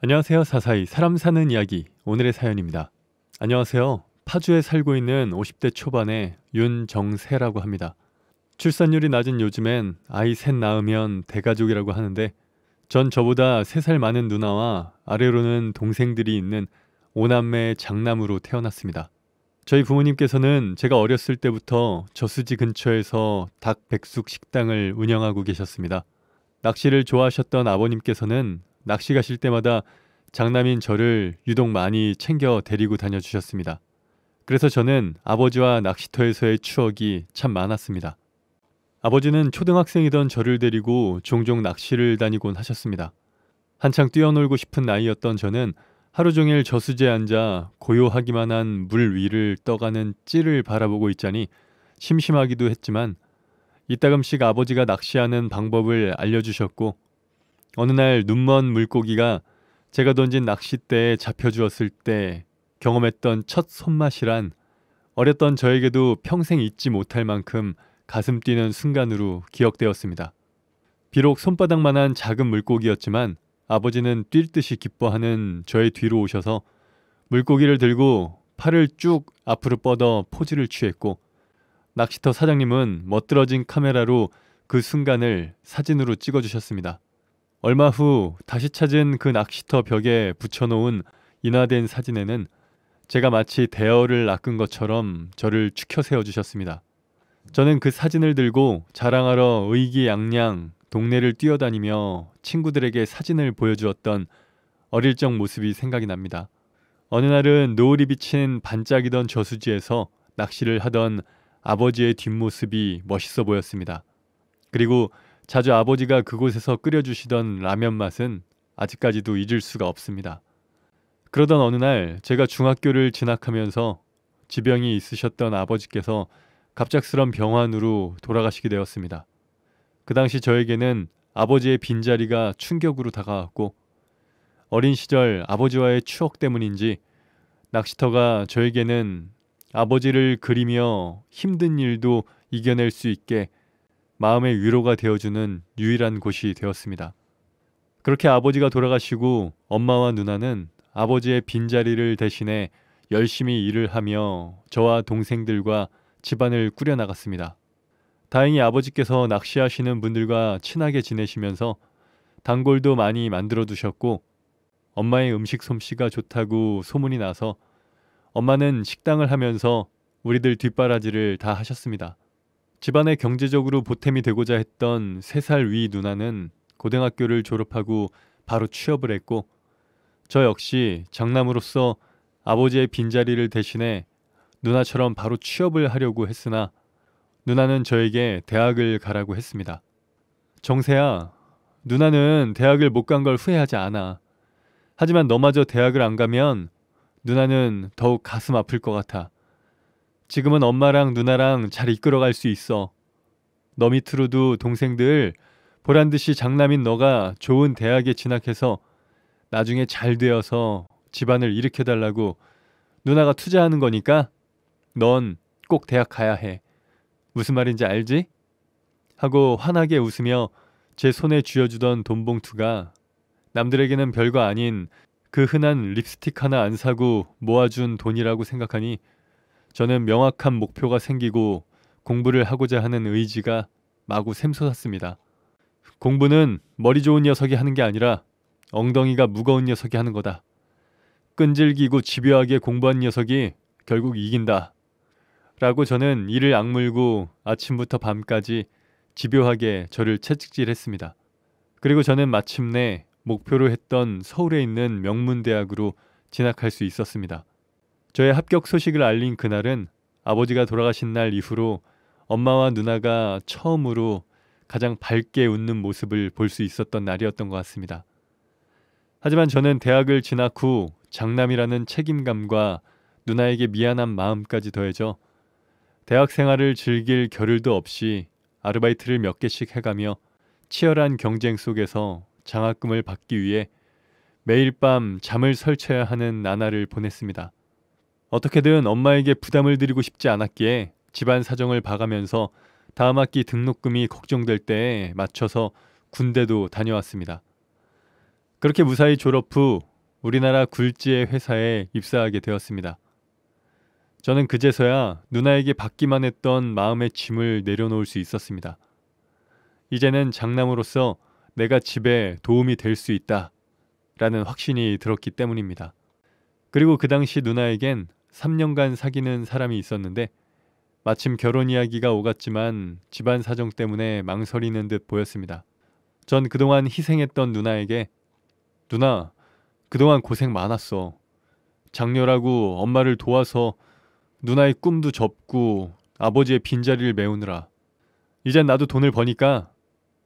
안녕하세요. 사사이 사람 사는 이야기 오늘의 사연입니다. 안녕하세요. 파주에 살고 있는 50대 초반의 윤정세라고 합니다. 출산율이 낮은 요즘엔 아이 셋 낳으면 대가족이라고 하는데 전 저보다 3살 많은 누나와 아래로는 동생들이 있는 오남매 장남으로 태어났습니다. 저희 부모님께서는 제가 어렸을 때부터 저수지 근처에서 닭 백숙 식당을 운영하고 계셨습니다. 낚시를 좋아하셨던 아버님께서는 낚시 가실 때마다 장남인 저를 유독 많이 챙겨 데리고 다녀주셨습니다. 그래서 저는 아버지와 낚시터에서의 추억이 참 많았습니다. 아버지는 초등학생이던 저를 데리고 종종 낚시를 다니곤 하셨습니다. 한창 뛰어놀고 싶은 나이였던 저는 하루 종일 저수지에 앉아 고요하기만 한 물 위를 떠가는 찌를 바라보고 있자니 심심하기도 했지만 이따금씩 아버지가 낚시하는 방법을 알려주셨고 어느 날 눈먼 물고기가 제가 던진 낚싯대에 잡혀주었을 때 경험했던 첫 손맛이란 어렸던 저에게도 평생 잊지 못할 만큼 가슴 뛰는 순간으로 기억되었습니다. 비록 손바닥만한 작은 물고기였지만 아버지는 뛸 듯이 기뻐하는 저의 뒤로 오셔서 물고기를 들고 팔을 쭉 앞으로 뻗어 포즈를 취했고 낚시터 사장님은 멋들어진 카메라로 그 순간을 사진으로 찍어주셨습니다. 얼마 후 다시 찾은 그 낚시터 벽에 붙여놓은 인화된 사진에는 제가 마치 대어를 낚은 것처럼 저를 추켜 세워주셨습니다. 저는 그 사진을 들고 자랑하러 의기양양 동네를 뛰어다니며 친구들에게 사진을 보여주었던 어릴 적 모습이 생각이 납니다. 어느 날은 노을이 비친 반짝이던 저수지에서 낚시를 하던 아버지의 뒷모습이 멋있어 보였습니다. 그리고 자주 아버지가 그곳에서 끓여주시던 라면 맛은 아직까지도 잊을 수가 없습니다. 그러던 어느 날 제가 중학교를 진학하면서 지병이 있으셨던 아버지께서 갑작스런 병환으로 돌아가시게 되었습니다. 그 당시 저에게는 아버지의 빈자리가 충격으로 다가왔고 어린 시절 아버지와의 추억 때문인지 낚시터가 저에게는 아버지를 그리며 힘든 일도 이겨낼 수 있게 마음의 위로가 되어주는 유일한 곳이 되었습니다. 그렇게 아버지가 돌아가시고 엄마와 누나는 아버지의 빈자리를 대신해 열심히 일을 하며 저와 동생들과 집안을 꾸려나갔습니다. 다행히 아버지께서 낚시하시는 분들과 친하게 지내시면서 단골도 많이 만들어 두셨고 엄마의 음식 솜씨가 좋다고 소문이 나서 엄마는 식당을 하면서 우리들 뒷바라지를 다 하셨습니다. 집안의 경제적으로 보탬이 되고자 했던 3살 위 누나는 고등학교를 졸업하고 바로 취업을 했고 저 역시 장남으로서 아버지의 빈자리를 대신해 누나처럼 바로 취업을 하려고 했으나 누나는 저에게 대학을 가라고 했습니다. 정세야, 누나는 대학을 못 간 걸 후회하지 않아. 하지만 너마저 대학을 안 가면 누나는 더욱 가슴 아플 것 같아. 지금은 엄마랑 누나랑 잘 이끌어갈 수 있어. 너 밑으로도 동생들 보란듯이 장남인 너가 좋은 대학에 진학해서 나중에 잘 되어서 집안을 일으켜달라고 누나가 투자하는 거니까 넌 꼭 대학 가야 해. 무슨 말인지 알지? 하고 환하게 웃으며 제 손에 쥐어주던 돈봉투가 남들에게는 별거 아닌 그 흔한 립스틱 하나 안 사고 모아준 돈이라고 생각하니 저는 명확한 목표가 생기고 공부를 하고자 하는 의지가 마구 샘솟았습니다. 공부는 머리 좋은 녀석이 하는 게 아니라 엉덩이가 무거운 녀석이 하는 거다. 끈질기고 집요하게 공부한 녀석이 결국 이긴다. 라고 저는 이를 악물고 아침부터 밤까지 집요하게 저를 채찍질했습니다. 그리고 저는 마침내 목표로 했던 서울에 있는 명문대학으로 진학할 수 있었습니다. 저의 합격 소식을 알린 그날은 아버지가 돌아가신 날 이후로 엄마와 누나가 처음으로 가장 밝게 웃는 모습을 볼 수 있었던 날이었던 것 같습니다. 하지만 저는 대학을 진학 후 장남이라는 책임감과 누나에게 미안한 마음까지 더해져 대학 생활을 즐길 겨를도 없이 아르바이트를 몇 개씩 해가며 치열한 경쟁 속에서 장학금을 받기 위해 매일 밤 잠을 설쳐야 하는 나날을 보냈습니다. 어떻게든 엄마에게 부담을 드리고 싶지 않았기에 집안 사정을 봐가면서 다음 학기 등록금이 걱정될 때에 맞춰서 군대도 다녀왔습니다. 그렇게 무사히 졸업 후 우리나라 굴지의 회사에 입사하게 되었습니다. 저는 그제서야 누나에게 받기만 했던 마음의 짐을 내려놓을 수 있었습니다. 이제는 장남으로서 내가 집에 도움이 될 수 있다 라는 확신이 들었기 때문입니다. 그리고 그 당시 누나에겐 3년간 사귀는 사람이 있었는데 마침 결혼 이야기가 오갔지만 집안 사정 때문에 망설이는 듯 보였습니다. 전 그동안 희생했던 누나에게 누나, 그동안 고생 많았어. 장녀라고 엄마를 도와서 누나의 꿈도 접고 아버지의 빈자리를 메우느라 이젠 나도 돈을 버니까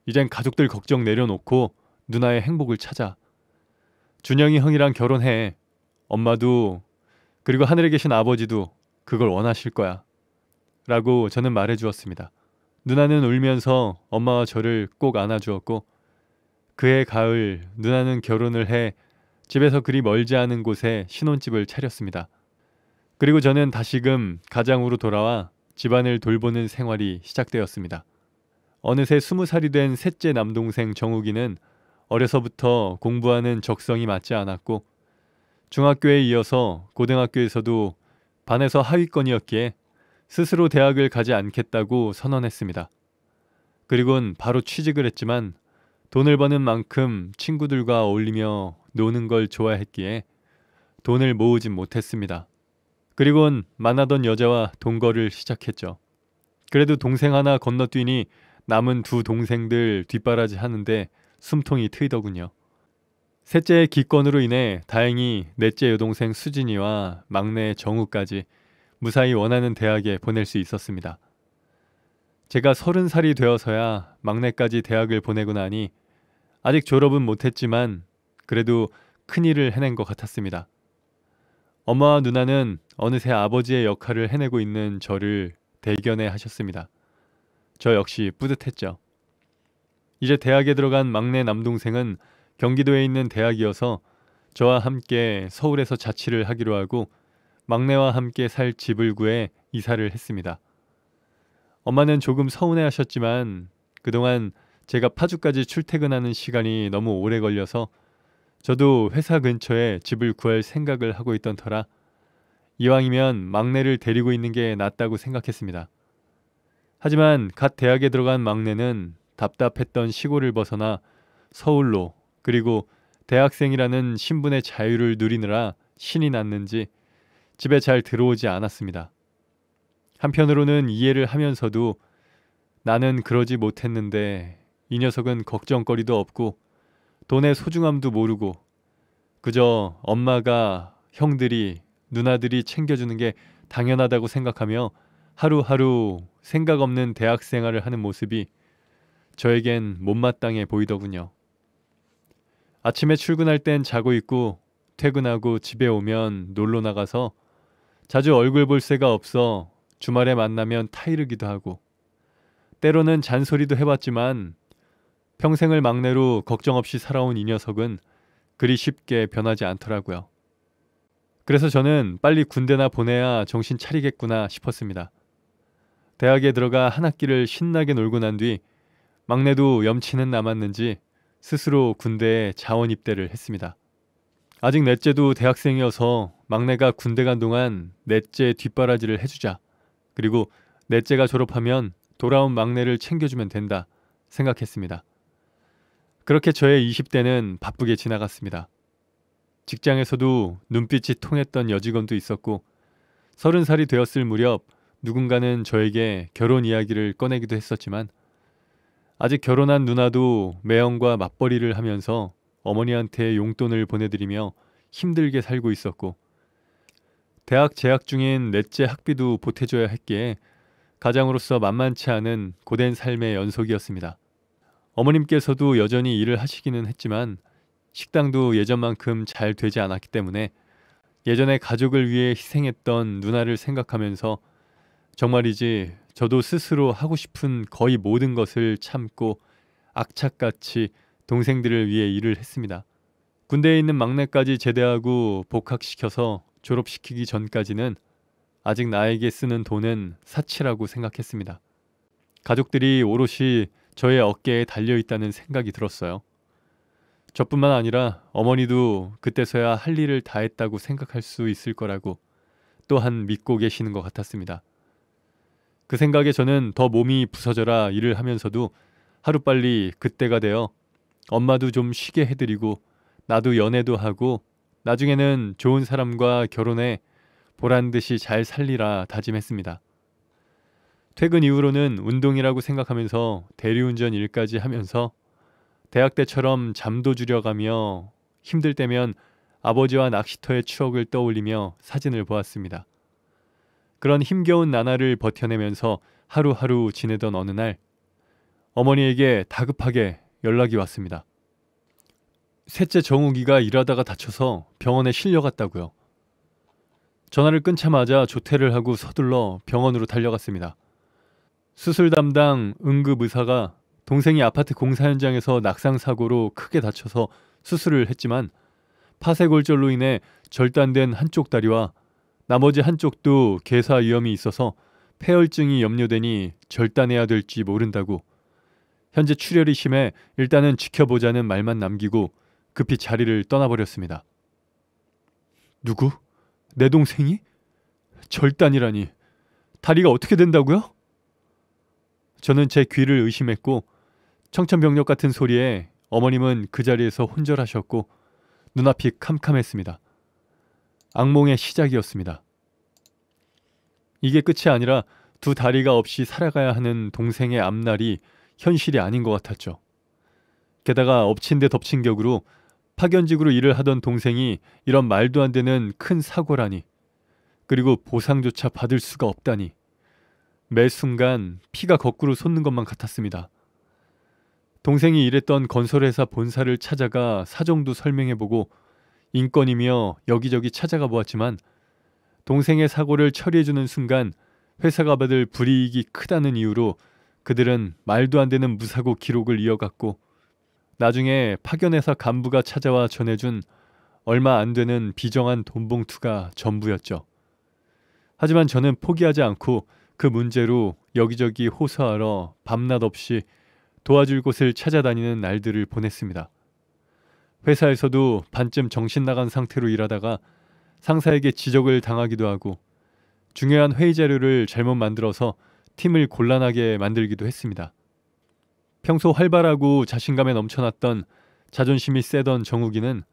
이젠 가족들 걱정 내려놓고 누나의 행복을 찾아. 준영이 형이랑 결혼해. 엄마도 그리고 하늘에 계신 아버지도 그걸 원하실 거야. 라고 저는 말해주었습니다. 누나는 울면서 엄마와 저를 꼭 안아주었고 그해 가을 누나는 결혼을 해 집에서 그리 멀지 않은 곳에 신혼집을 차렸습니다. 그리고 저는 다시금 가장으로 돌아와 집안을 돌보는 생활이 시작되었습니다. 어느새 20살이 된 셋째 남동생 정욱이는 어려서부터 공부하는 적성이 맞지 않았고 중학교에 이어서 고등학교에서도 반에서 하위권이었기에 스스로 대학을 가지 않겠다고 선언했습니다. 그리고는 바로 취직을 했지만 돈을 버는 만큼 친구들과 어울리며 노는 걸 좋아했기에 돈을 모으진 못했습니다. 그리고는 만나던 여자와 동거를 시작했죠. 그래도 동생 하나 건너뛰니 남은 두 동생들 뒷바라지 하는데 숨통이 트이더군요. 셋째의 기권으로 인해 다행히 넷째 여동생 수진이와 막내 정우까지 무사히 원하는 대학에 보낼 수 있었습니다. 제가 30살이 되어서야 막내까지 대학을 보내고 나니 아직 졸업은 못했지만 그래도 큰일을 해낸 것 같았습니다. 엄마와 누나는 어느새 아버지의 역할을 해내고 있는 저를 대견해 하셨습니다. 저 역시 뿌듯했죠. 이제 대학에 들어간 막내 남동생은 경기도에 있는 대학이어서 저와 함께 서울에서 자취를 하기로 하고 막내와 함께 살 집을 구해 이사를 했습니다. 엄마는 조금 서운해 하셨지만 그동안 제가 파주까지 출퇴근하는 시간이 너무 오래 걸려서 저도 회사 근처에 집을 구할 생각을 하고 있던 터라 이왕이면 막내를 데리고 있는 게 낫다고 생각했습니다. 하지만 갓 대학에 들어간 막내는 답답했던 시골을 벗어나 서울로 그리고 대학생이라는 신분의 자유를 누리느라 신이 났는지 집에 잘 들어오지 않았습니다. 한편으로는 이해를 하면서도 나는 그러지 못했는데 이 녀석은 걱정거리도 없고 돈의 소중함도 모르고 그저 엄마가 형들이 누나들이 챙겨주는 게 당연하다고 생각하며 하루하루 생각 없는 대학 생활을 하는 모습이 저에겐 못마땅해 보이더군요. 아침에 출근할 땐 자고 있고 퇴근하고 집에 오면 놀러 나가서 자주 얼굴 볼 새가 없어 주말에 만나면 타이르기도 하고 때로는 잔소리도 해봤지만 평생을 막내로 걱정 없이 살아온 이 녀석은 그리 쉽게 변하지 않더라고요. 그래서 저는 빨리 군대나 보내야 정신 차리겠구나 싶었습니다. 대학에 들어가 한 학기를 신나게 놀고 난 뒤 막내도 염치는 남았는지 스스로 군대에 자원 입대를 했습니다. 아직 넷째도 대학생이어서 막내가 군대 간 동안 넷째 뒷바라지를 해주자. 그리고 넷째가 졸업하면 돌아온 막내를 챙겨주면 된다 생각했습니다. 그렇게 저의 20대는 바쁘게 지나갔습니다. 직장에서도 눈빛이 통했던 여직원도 있었고 30살이 되었을 무렵 누군가는 저에게 결혼 이야기를 꺼내기도 했었지만 아직 결혼한 누나도 매형과 맞벌이를 하면서 어머니한테 용돈을 보내드리며 힘들게 살고 있었고 대학 재학 중인 넷째 학비도 보태줘야 했기에 가장으로서 만만치 않은 고된 삶의 연속이었습니다. 어머님께서도 여전히 일을 하시기는 했지만 식당도 예전만큼 잘 되지 않았기 때문에 예전에 가족을 위해 희생했던 누나를 생각하면서 정말이지 저도 스스로 하고 싶은 거의 모든 것을 참고 악착같이 동생들을 위해 일을 했습니다. 군대에 있는 막내까지 제대하고 복학시켜서 졸업시키기 전까지는 아직 나에게 쓰는 돈은 사치라고 생각했습니다. 가족들이 오롯이 저의 어깨에 달려있다는 생각이 들었어요. 저뿐만 아니라 어머니도 그때서야 할 일을 다 했다고 생각할 수 있을 거라고 또한 믿고 계시는 것 같았습니다. 그 생각에 저는 더 몸이 부서져라 일을 하면서도 하루빨리 그때가 되어 엄마도 좀 쉬게 해드리고 나도 연애도 하고 나중에는 좋은 사람과 결혼해 보란듯이 잘 살리라 다짐했습니다. 퇴근 이후로는 운동이라고 생각하면서 대리운전 일까지 하면서 대학 때처럼 잠도 줄여가며 힘들 때면 아버지와 낚시터의 추억을 떠올리며 사진을 보았습니다. 그런 힘겨운 나날을 버텨내면서 하루하루 지내던 어느 날 어머니에게 다급하게 연락이 왔습니다. 셋째 정욱이가 일하다가 다쳐서 병원에 실려갔다고요. 전화를 끊자마자 조퇴를 하고 서둘러 병원으로 달려갔습니다. 수술 담당 응급의사가 동생이 아파트 공사 현장에서 낙상사고로 크게 다쳐서 수술을 했지만 파쇄골절로 인해 절단된 한쪽 다리와 나머지 한쪽도 괴사 위험이 있어서 폐혈증이 염려되니 절단해야 될지 모른다고 현재 출혈이 심해 일단은 지켜보자는 말만 남기고 급히 자리를 떠나버렸습니다. 누구? 내 동생이? 절단이라니. 다리가 어떻게 된다고요? 저는 제 귀를 의심했고 청천벽력 같은 소리에 어머님은 그 자리에서 혼절하셨고 눈앞이 캄캄했습니다. 악몽의 시작이었습니다. 이게 끝이 아니라 두 다리가 없이 살아가야 하는 동생의 앞날이 현실이 아닌 것 같았죠. 게다가 엎친 데 덮친 격으로 파견직으로 일을 하던 동생이 이런 말도 안 되는 큰 사고라니, 그리고 보상조차 받을 수가 없다니, 매 순간 피가 거꾸로 솟는 것만 같았습니다. 동생이 일했던 건설회사 본사를 찾아가 사정도 설명해보고 인건이며 여기저기 찾아가 보았지만 동생의 사고를 처리해주는 순간 회사가 받을 불이익이 크다는 이유로 그들은 말도 안 되는 무사고 기록을 이어갔고 나중에 파견회사 간부가 찾아와 전해준 얼마 안 되는 비정한 돈봉투가 전부였죠. 하지만 저는 포기하지 않고 그 문제로 여기저기 호소하러 밤낮 없이 도와줄 곳을 찾아다니는 날들을 보냈습니다. 회사에서도 반쯤 정신 나간 상태로 일하다가 상사에게 지적을 당하기도 하고 중요한 회의 자료를 잘못 만들어서 팀을 곤란하게 만들기도 했습니다. 평소 활발하고 자신감에 넘쳐났던 자존심이 세던 정욱이는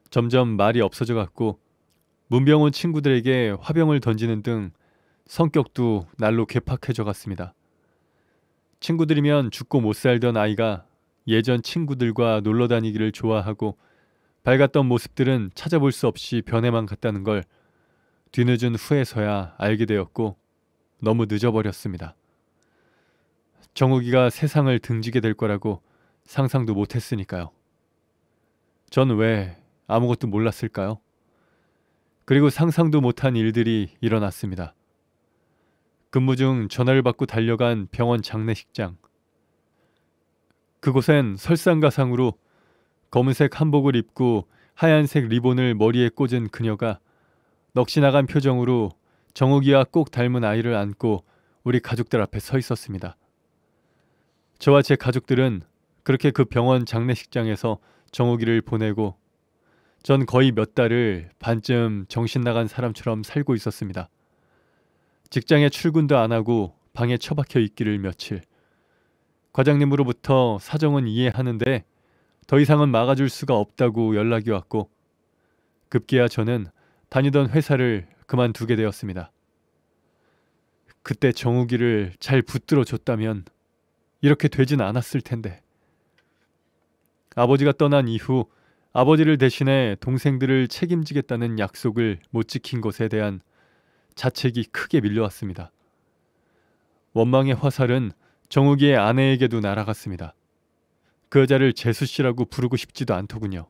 점점 말이 없어져 갔고 문병 온 친구들에게 화병을 던지는 등 성격도 날로 괴팍해져 갔습니다. 친구들이면 죽고 못 살던 아이가 예전 친구들과 놀러 다니기를 좋아하고 밝았던 모습들은 찾아볼 수 없이 변해만 갔다는 걸 뒤늦은 후에서야 알게 되었고 너무 늦어버렸습니다. 정욱이가 세상을 등지게 될 거라고 상상도 못했으니까요. 전 왜 아무것도 몰랐을까요? 그리고 상상도 못한 일들이 일어났습니다. 근무 중 전화를 받고 달려간 병원 장례식장. 그곳엔 설상가상으로 검은색 한복을 입고 하얀색 리본을 머리에 꽂은 그녀가 넋이 나간 표정으로 정욱이와 꼭 닮은 아이를 안고 우리 가족들 앞에 서 있었습니다. 저와 제 가족들은 그렇게 그 병원 장례식장에서 정욱이를 보내고 전 거의 몇 달을 반쯤 정신 나간 사람처럼 살고 있었습니다. 직장에 출근도 안 하고 방에 처박혀 있기를 며칠. 과장님으로부터 사정은 이해하는데 더 이상은 막아줄 수가 없다고 연락이 왔고 급기야 저는 다니던 회사를 그만두게 되었습니다. 그때 정욱이를 잘 붙들어 줬다면 이렇게 되진 않았을 텐데. 아버지가 떠난 이후 아버지를 대신해 동생들을 책임지겠다는 약속을 못 지킨 것에 대한 자책이 크게 밀려왔습니다. 원망의 화살은 정욱이의 아내에게도 날아갔습니다. 그 여자를 재수씨라고 부르고 싶지도 않더군요.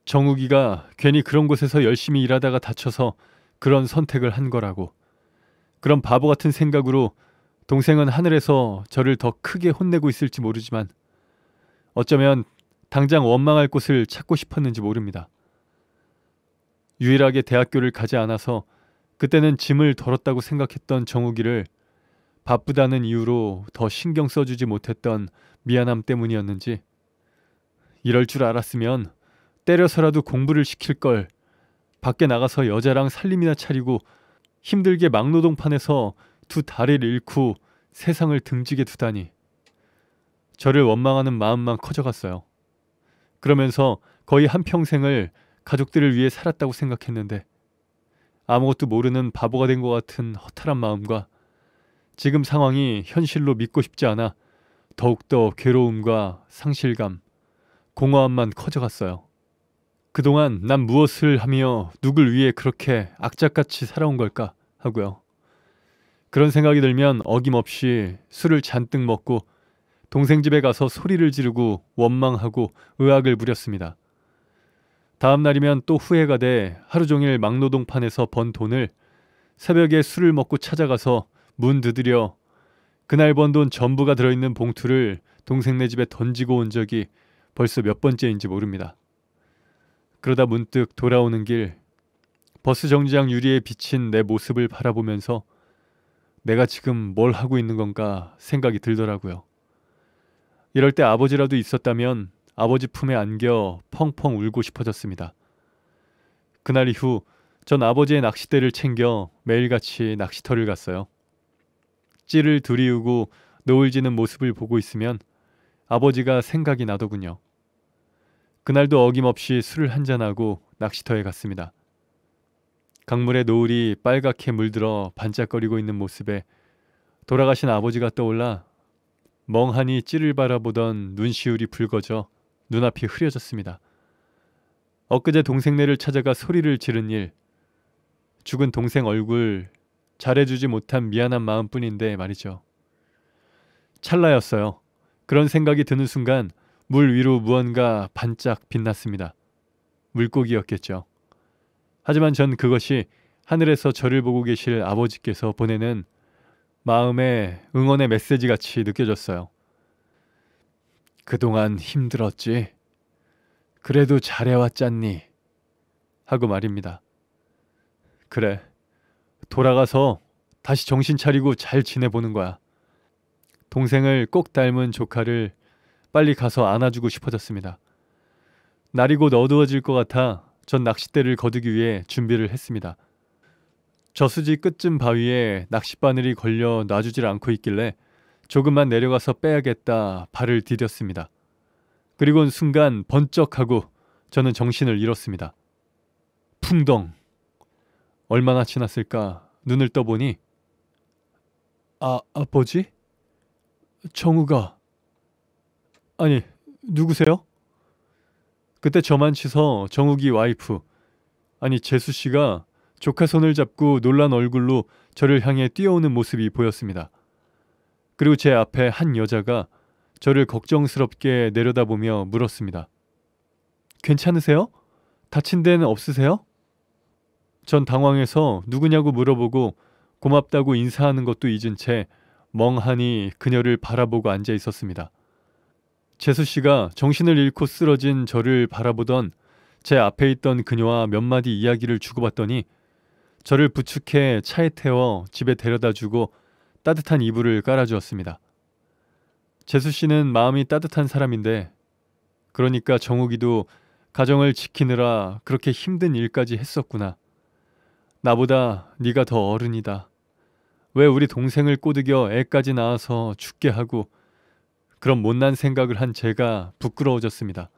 정욱이가 괜히 그런 곳에서 열심히 일하다가 다쳐서 그런 선택을 한 거라고. 그런 바보 같은 생각으로 동생은 하늘에서 저를 더 크게 혼내고 있을지 모르지만 어쩌면 당장 원망할 곳을 찾고 싶었는지 모릅니다. 유일하게 대학교를 가지 않아서 그때는 짐을 덜었다고 생각했던 정욱이를 바쁘다는 이유로 더 신경 써주지 못했던 미안함 때문이었는지 이럴 줄 알았으면 때려서라도 공부를 시킬 걸. 밖에 나가서 여자랑 살림이나 차리고 힘들게 막노동판에서 두 다리를 잃고 세상을 등지게 두다니. 저를 원망하는 마음만 커져갔어요. 그러면서 거의 한평생을 가족들을 위해 살았다고 생각했는데 아무것도 모르는 바보가 된 것 같은 허탈한 마음과 지금 상황이 현실로 믿고 싶지 않아 더욱더 괴로움과 상실감, 공허함만 커져갔어요. 그동안 난 무엇을 하며 누굴 위해 그렇게 악착같이 살아온 걸까 하고요. 그런 생각이 들면 어김없이 술을 잔뜩 먹고 동생 집에 가서 소리를 지르고 원망하고 의악을 부렸습니다. 다음 날이면 또 후회가 돼 하루 종일 막노동판에서 번 돈을 새벽에 술을 먹고 찾아가서 문 두드려 그날 번 돈 전부가 들어있는 봉투를 동생네 집에 던지고 온 적이 벌써 몇 번째인지 모릅니다. 그러다 문득 돌아오는 길 버스 정류장 유리에 비친 내 모습을 바라보면서 내가 지금 뭘 하고 있는 건가 생각이 들더라고요. 이럴 때 아버지라도 있었다면 아버지 품에 안겨 펑펑 울고 싶어졌습니다. 그날 이후 전 아버지의 낚싯대를 챙겨 매일같이 낚시터를 갔어요. 찌를 들이우고 노을 지는 모습을 보고 있으면 아버지가 생각이 나더군요. 그날도 어김없이 술을 한잔하고 낚시터에 갔습니다. 강물에 노을이 빨갛게 물들어 반짝거리고 있는 모습에 돌아가신 아버지가 떠올라 멍하니 찌를 바라보던 눈시울이 붉어져 눈앞이 흐려졌습니다. 엊그제 동생네를 찾아가 소리를 지른 일, 죽은 동생 얼굴 잘해주지 못한 미안한 마음뿐인데 말이죠. 찰나였어요. 그런 생각이 드는 순간 물 위로 무언가 반짝 빛났습니다. 물고기였겠죠. 하지만 전 그것이 하늘에서 저를 보고 계실 아버지께서 보내는 마음의 응원의 메시지 같이 느껴졌어요. 그동안 힘들었지? 그래도 잘해왔잖니? 하고 말입니다. 그래, 돌아가서 다시 정신 차리고 잘 지내보는 거야. 동생을 꼭 닮은 조카를 빨리 가서 안아주고 싶어졌습니다. 날이 곧 어두워질 것 같아 전 낚싯대를 거두기 위해 준비를 했습니다. 저수지 끝쯤 바위에 낚싯바늘이 걸려 놔주질 않고 있길래 조금만 내려가서 빼야겠다 발을 디뎠습니다. 그리고는 순간 번쩍하고 저는 정신을 잃었습니다. 풍덩. 얼마나 지났을까 눈을 떠보니 아버지? 정우가. 아니, 누구세요? 그때 저만 치서 정욱이 와이프, 아니 재수씨가 조카 손을 잡고 놀란 얼굴로 저를 향해 뛰어오는 모습이 보였습니다. 그리고 제 앞에 한 여자가 저를 걱정스럽게 내려다보며 물었습니다. 괜찮으세요? 다친 데는 없으세요? 전 당황해서 누구냐고 물어보고 고맙다고 인사하는 것도 잊은 채 멍하니 그녀를 바라보고 앉아 있었습니다. 재수씨가 정신을 잃고 쓰러진 저를 바라보던 제 앞에 있던 그녀와 몇 마디 이야기를 주고받더니 저를 부축해 차에 태워 집에 데려다주고 따뜻한 이불을 깔아주었습니다. 재수씨는 마음이 따뜻한 사람인데 그러니까 정욱이도 가정을 지키느라 그렇게 힘든 일까지 했었구나. 나보다 네가 더 어른이다. 왜 우리 동생을 꼬드겨 애까지 낳아서 죽게 하고 그런 못난 생각을 한 제가 부끄러워졌습니다.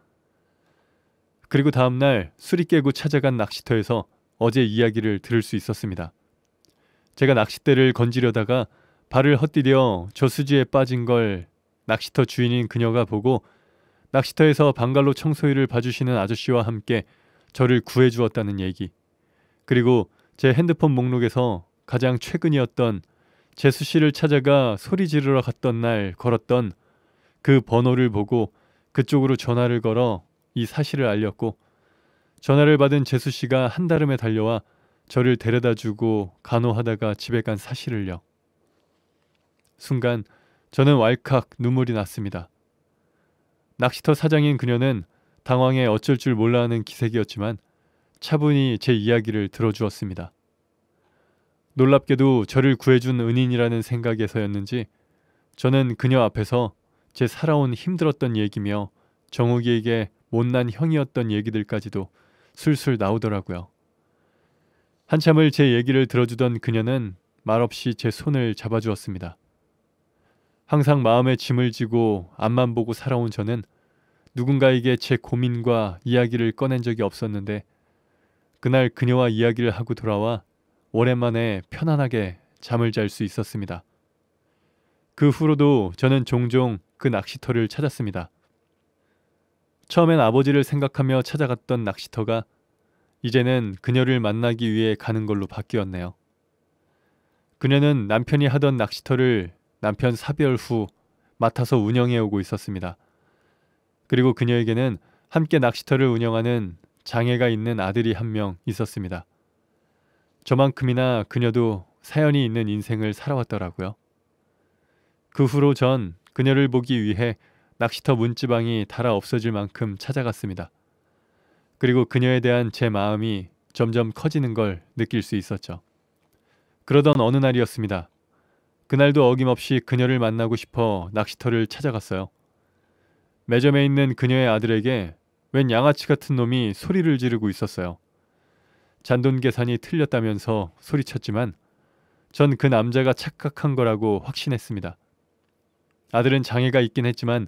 그리고 다음날 술이 깨고 찾아간 낚시터에서 어제 이야기를 들을 수 있었습니다. 제가 낚싯대를 건지려다가 발을 헛디뎌 저수지에 빠진 걸 낚시터 주인인 그녀가 보고 낚시터에서 방갈로 청소일을 봐주시는 아저씨와 함께 저를 구해주었다는 얘기, 그리고 제 핸드폰 목록에서 가장 최근이었던 재수씨를 찾아가 소리 지르러 갔던 날 걸었던 그 번호를 보고 그쪽으로 전화를 걸어 이 사실을 알렸고, 전화를 받은 재수씨가 한달음에 달려와 저를 데려다주고 간호하다가 집에 간 사실을요. 순간 저는 왈칵 눈물이 났습니다. 낚시터 사장인 그녀는 당황해 어쩔 줄 몰라 하는 기색이었지만 차분히 제 이야기를 들어주었습니다. 놀랍게도 저를 구해준 은인이라는 생각에서였는지 저는 그녀 앞에서 제 살아온 힘들었던 얘기며 정욱이에게 못난 형이었던 얘기들까지도 술술 나오더라고요. 한참을 제 얘기를 들어주던 그녀는 말없이 제 손을 잡아주었습니다. 항상 마음에 짐을 지고 앞만 보고 살아온 저는 누군가에게 제 고민과 이야기를 꺼낸 적이 없었는데 그날 그녀와 이야기를 하고 돌아와 오랜만에 편안하게 잠을 잘 수 있었습니다. 그 후로도 저는 종종 그 낚시터를 찾았습니다. 처음엔 아버지를 생각하며 찾아갔던 낚시터가 이제는 그녀를 만나기 위해 가는 걸로 바뀌었네요. 그녀는 남편이 하던 낚시터를 남편 사별 후 맡아서 운영해 오고 있었습니다. 그리고 그녀에게는 함께 낚시터를 운영하는 장애가 있는 아들이 한 명 있었습니다. 저만큼이나 그녀도 사연이 있는 인생을 살아왔더라고요. 그 후로 전 그녀를 보기 위해 낚시터 문지방이 닳아 없어질 만큼 찾아갔습니다. 그리고 그녀에 대한 제 마음이 점점 커지는 걸 느낄 수 있었죠. 그러던 어느 날이었습니다. 그날도 어김없이 그녀를 만나고 싶어 낚시터를 찾아갔어요. 매점에 있는 그녀의 아들에게 웬 양아치 같은 놈이 소리를 지르고 있었어요. 잔돈 계산이 틀렸다면서 소리쳤지만 전 그 남자가 착각한 거라고 확신했습니다. 아들은 장애가 있긴 했지만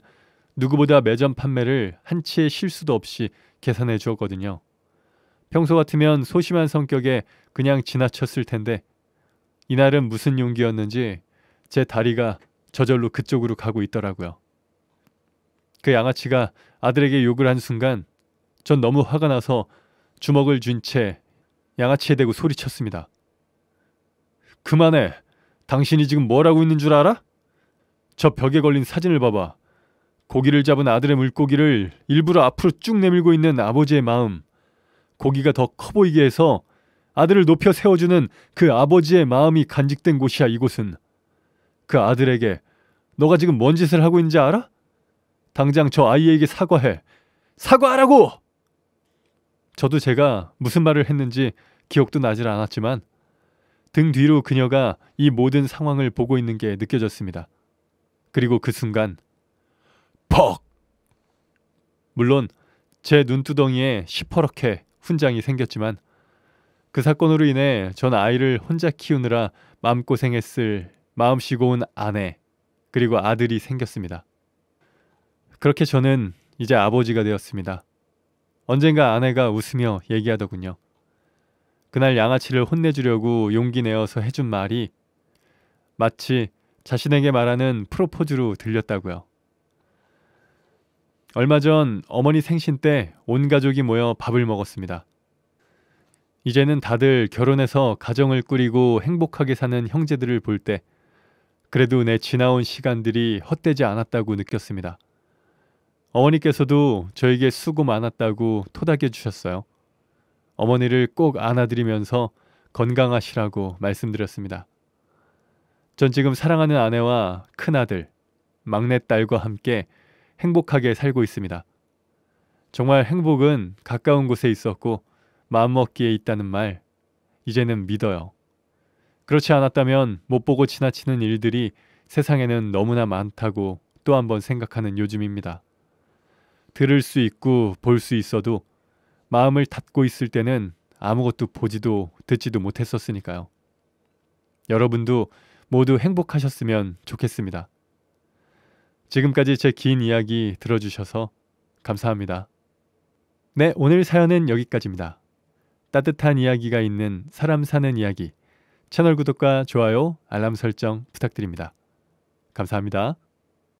누구보다 매점 판매를 한치의 실수도 없이 계산해 주었거든요. 평소 같으면 소심한 성격에 그냥 지나쳤을 텐데 이날은 무슨 용기였는지 제 다리가 저절로 그쪽으로 가고 있더라고요. 그 양아치가 아들에게 욕을 한 순간 전 너무 화가 나서 주먹을 쥔 채 양아치에 대고 소리쳤습니다. 그만해. 당신이 지금 뭘 하고 있는 줄 알아? 저 벽에 걸린 사진을 봐봐. 고기를 잡은 아들의 물고기를 일부러 앞으로 쭉 내밀고 있는 아버지의 마음. 고기가 더 커 보이게 해서 아들을 높여 세워주는 그 아버지의 마음이 간직된 곳이야, 이곳은. 그 아들에게 너가 지금 뭔 짓을 하고 있는지 알아? 당장 저 아이에게 사과해. 사과하라고! 저도 제가 무슨 말을 했는지 기억도 나질 않았지만 등 뒤로 그녀가 이 모든 상황을 보고 있는 게 느껴졌습니다. 그리고 그 순간 퍽! 물론 제 눈두덩이에 시퍼렇게 훈장이 생겼지만 그 사건으로 인해 전 아이를 혼자 키우느라 마음고생했을 마음씨고 온 아내 그리고 아들이 생겼습니다. 그렇게 저는 이제 아버지가 되었습니다. 언젠가 아내가 웃으며 얘기하더군요. 그날 양아치를 혼내주려고 용기 내어서 해준 말이 마치 자신에게 말하는 프로포즈로 들렸다고요. 얼마 전 어머니 생신 때 온 가족이 모여 밥을 먹었습니다. 이제는 다들 결혼해서 가정을 꾸리고 행복하게 사는 형제들을 볼 때 그래도 내 지나온 시간들이 헛되지 않았다고 느꼈습니다. 어머니께서도 저에게 수고 많았다고 토닥여 주셨어요. 어머니를 꼭 안아드리면서 건강하시라고 말씀드렸습니다. 전 지금 사랑하는 아내와 큰아들, 막내딸과 함께 행복하게 살고 있습니다. 정말 행복은 가까운 곳에 있었고 마음먹기에 있다는 말, 이제는 믿어요. 그렇지 않았다면 못 보고 지나치는 일들이 세상에는 너무나 많다고 또 한 번 생각하는 요즘입니다. 들을 수 있고 볼 수 있어도 마음을 닫고 있을 때는 아무것도 보지도 듣지도 못했었으니까요. 여러분도 모두 행복하셨으면 좋겠습니다. 지금까지 제 긴 이야기 들어주셔서 감사합니다. 네, 오늘 사연은 여기까지입니다. 따뜻한 이야기가 있는 사람 사는 이야기, 채널 구독과 좋아요, 알람 설정 부탁드립니다. 감사합니다.